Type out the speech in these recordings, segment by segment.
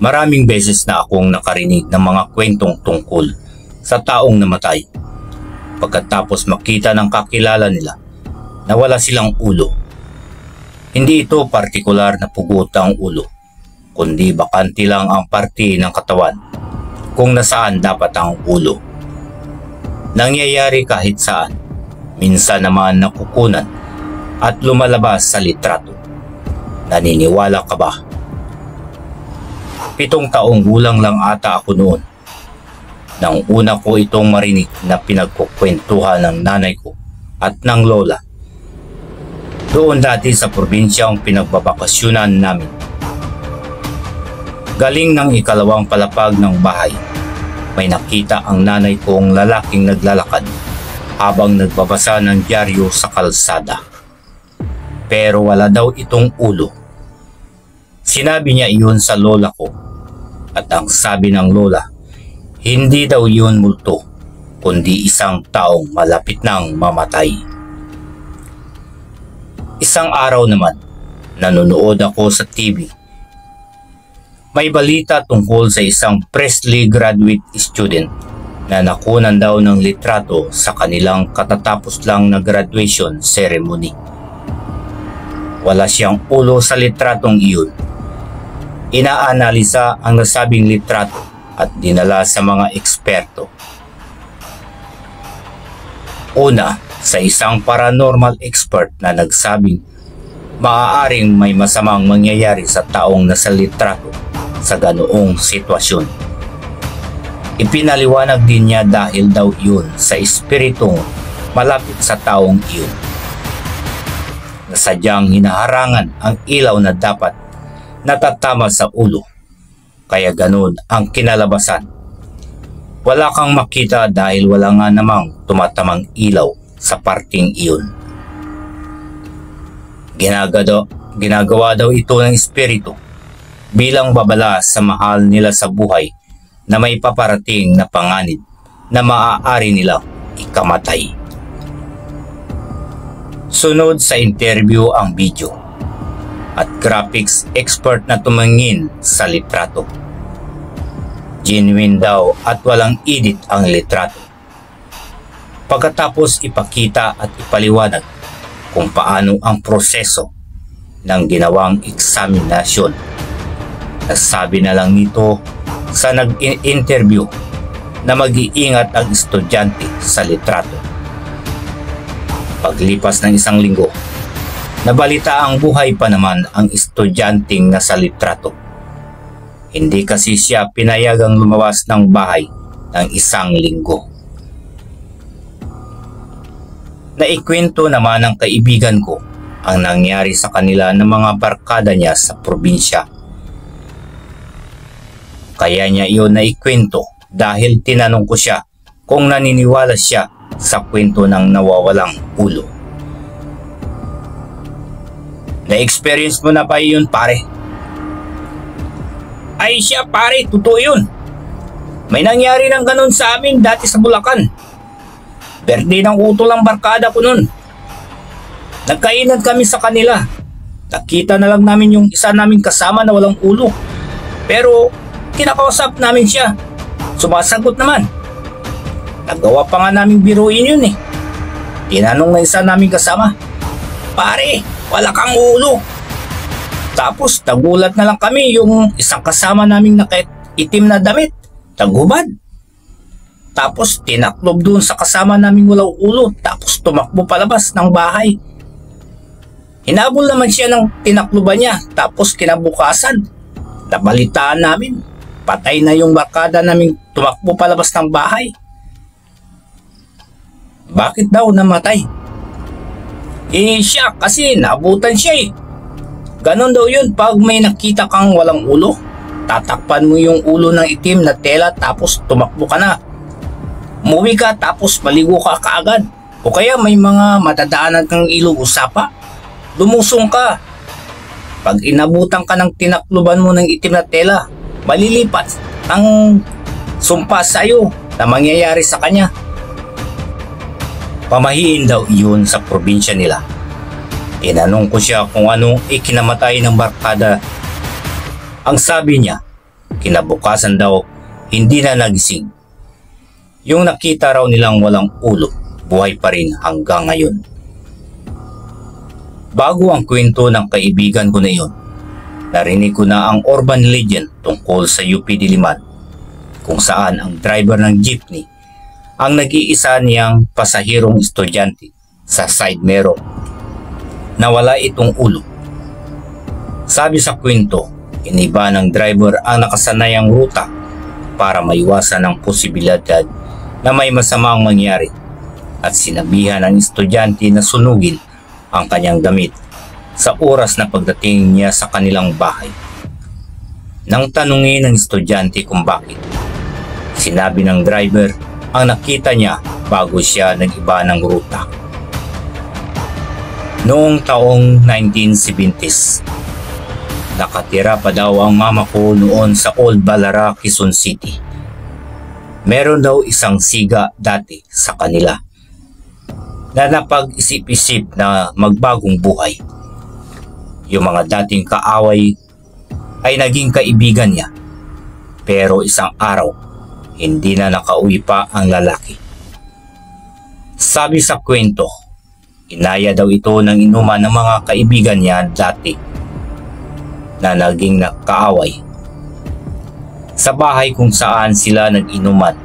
Maraming beses na akong nakarinig ng mga kwentong tungkol sa taong namatay. Pagkatapos makita ng kakilala nila na wala silang ulo. Hindi ito partikular na pugutang ulo, kundi bakante lang ang parte ng katawan kung nasaan dapat ang ulo. Nangyayari kahit saan, minsan naman nakukunan at lumalabas sa litrato. Naniniwala ka ba? 7 taong gulang lang ata ako noon nang una ko itong marinig na pinagkukwentuhan ng nanay ko at ng lola. Doon dati sa probinsyang pinagbabakasyunan namin. Galing ng ikalawang palapag ng bahay, may nakita ang nanay kong lalaking naglalakad habang nagbabasa ng dyaryo sa kalsada. Pero wala daw itong ulo. Sinabi niya iyon sa lola ko at ang sabi ng lola, hindi daw iyon multo kundi isang taong malapit nang mamatay. Isang araw naman, nanonood ako sa TV. May balita tungkol sa isang freshly graduate student na nakunan daw ng litrato sa kanilang katatapos lang na graduation ceremony. Wala siyang ulo sa litratong iyon. Inaanalisa ang nasabing litrato at dinala sa mga eksperto. Una, sa isang paranormal expert na nagsabing maaaring may masamang mangyayari sa taong nasa litrato sa ganoong sitwasyon. Ipinaliwanag din niya dahil daw yun sa espiritong malapit sa taong iyon, na sadyang hinaharangan ang ilaw na dapat natatama sa ulo. Kaya ganun ang kinalabasan. Wala kang makita dahil wala nga namang tumatamang ilaw sa parting iyon. Ginagawa daw ito ng espiritu bilang babala sa mahal nila sa buhay na may paparating na panganib na maaari nilang ikamatay. Sunod sa interview ang video at graphics expert na tumingin sa litrato. Genuine daw at walang edit ang litrato. Pagkatapos ipakita at ipaliwanag kung paano ang proseso ng ginawang eksaminasyon. Nasabi na lang nito sa nag-interview na mag-iingat ang estudyante sa litrato. Paglipas ng 1 linggo, nabalita ang buhay pa naman ang estudyanteng nasa litrato. Hindi kasi siya pinayagang lumawas ng bahay ng 1 linggo. Naikwento naman ng kaibigan ko ang nangyari sa kanila ng mga barkada niya sa probinsya. Kaya niya iyon naikwento dahil tinanong ko siya kung naniniwala siya sa kwento ng nawawalang ulo. Na-experience mo na ba yun, pare? Ay siya, pare, totoo yun. May nangyari ng ganun sa amin dati sa Bulacan. Birthday ng utol ang barkada ko nun. Nagkainan kami sa kanila. Nakita na lang namin yung isa naming kasama na walang ulo. Pero kinakausap namin siya. Sumasagot naman. Nagawa pa nga namin biruin yun eh. Tinanong na isa naming kasama, pare, wala kang ulo. Tapos nagulat na lang kami yung isang kasama naming nakaitim na damit, naghubad. Tapos tinaklob doon sa kasama naming walang ulo, tapos tumakbo palabas ng bahay. Hinabol naman siya ng tinakloban niya, tapos kinabukasan, nabalitaan namin, patay na yung barkada naming tumakbo palabas ng bahay. Bakit daw namatay? Siya kasi naabutan siya eh. Ganon daw yun pag may nakita kang walang ulo. Tatakpan mo yung ulo ng itim na tela tapos tumakbo ka na. Umuwi ka tapos maligo ka kaagad. O kaya may mga matadaanan kang ilog o sapa. Lumusong ka. Pag inabutan ka ng tinakluban mo ng itim na tela, malilipat ang sumpa sa'yo na mangyayari sa kanya. Pamahiin daw iyon sa probinsya nila. Tinanong ko siya kung anong ikinamatay ng barkada. Ang sabi niya, Kinabukasan daw, hindi na nagising. Yung nakita raw nilang walang ulo, buhay pa rin hanggang ngayon. Bago ang kwento ng kaibigan ko na iyon, narinig ko na ang urban legend tungkol sa UP Diliman, kung saan ang driver ng jeepney ang nag-iisa niyang pasahirong estudyante sa side mirror na wala itong ulo. Sabi sa kwento, iniba ng driver ang nakasanayang ruta para maiwasan ang posibilidad na may masamang mangyari at sinabihan ng estudyante na sunugin ang kanyang damit sa oras na pagdating niya sa kanilang bahay. Nang tanungin ng estudyante kung bakit, sinabi ng driver ang nakita niya bago siya nag-iba ng ruta. Noong taong 1970s, nakatira pa daw ang mama ko noon sa Old Balara, Quezon City. Meron daw isang siga dati sa kanila na napag-isip-isip na magbagong buhay. Yung mga dating kaaway ay naging kaibigan niya, pero isang araw hindi na nakauwi pa ang lalaki. Sabi sa kwento, inaya daw ito ng inuman ng mga kaibigan niya dati na naging kaaway. Sa bahay kung saan sila nag-inuman,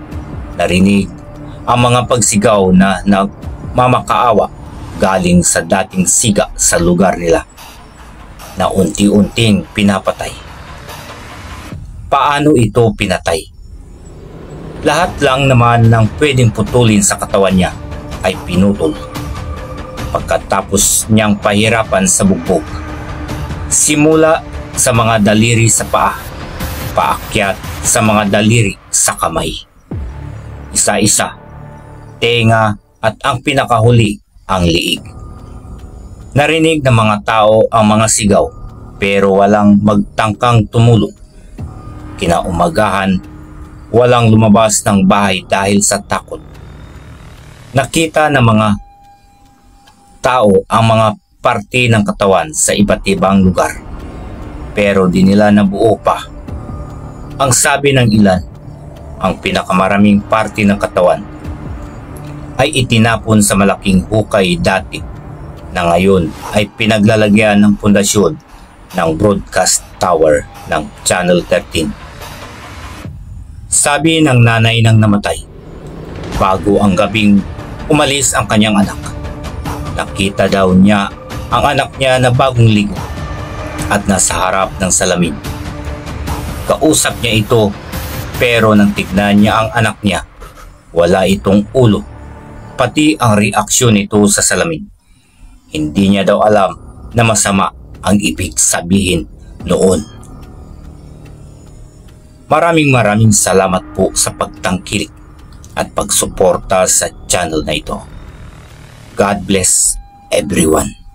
narinig ang mga pagsigaw na nagmamakaawa galing sa dating siga sa lugar nila na unti-unting pinapatay. Paano ito pinatay? Lahat lang naman ng pwedeng putulin sa katawan niya ay pinutol. Pagkatapos niyang pahirapan sa bugbog, simula sa mga daliri sa paa, paakyat sa mga daliri sa kamay. Isa-isa, tenga at ang pinakahuli ang liig. Narinig ng mga tao ang mga sigaw pero walang magtangkang tumulong. Kinaumagahan, walang lumabas ng bahay dahil sa takot. Nakita ng mga tao ang mga parte ng katawan sa iba't ibang lugar, pero di nila nabuo pa. Ang sabi ng ilan, ang pinakamaraming parte ng katawan ay itinapon sa malaking hukay dati na ngayon ay pinaglalagyan ng pundasyon ng broadcast tower ng Channel 13. Sabi ng nanay ng namatay, bago ang gabing umalis ang kanyang anak, nakita daw niya ang anak niya na bagong ligo at nasa harap ng salamin. Kausap niya ito, pero nang tignan niya ang anak niya, wala itong ulo, pati ang reaksyon nito sa salamin. Hindi niya daw alam na masama ang ibig sabihin noon. Maraming salamat po sa pagtangkilik at pagsuporta sa channel na ito. God bless everyone.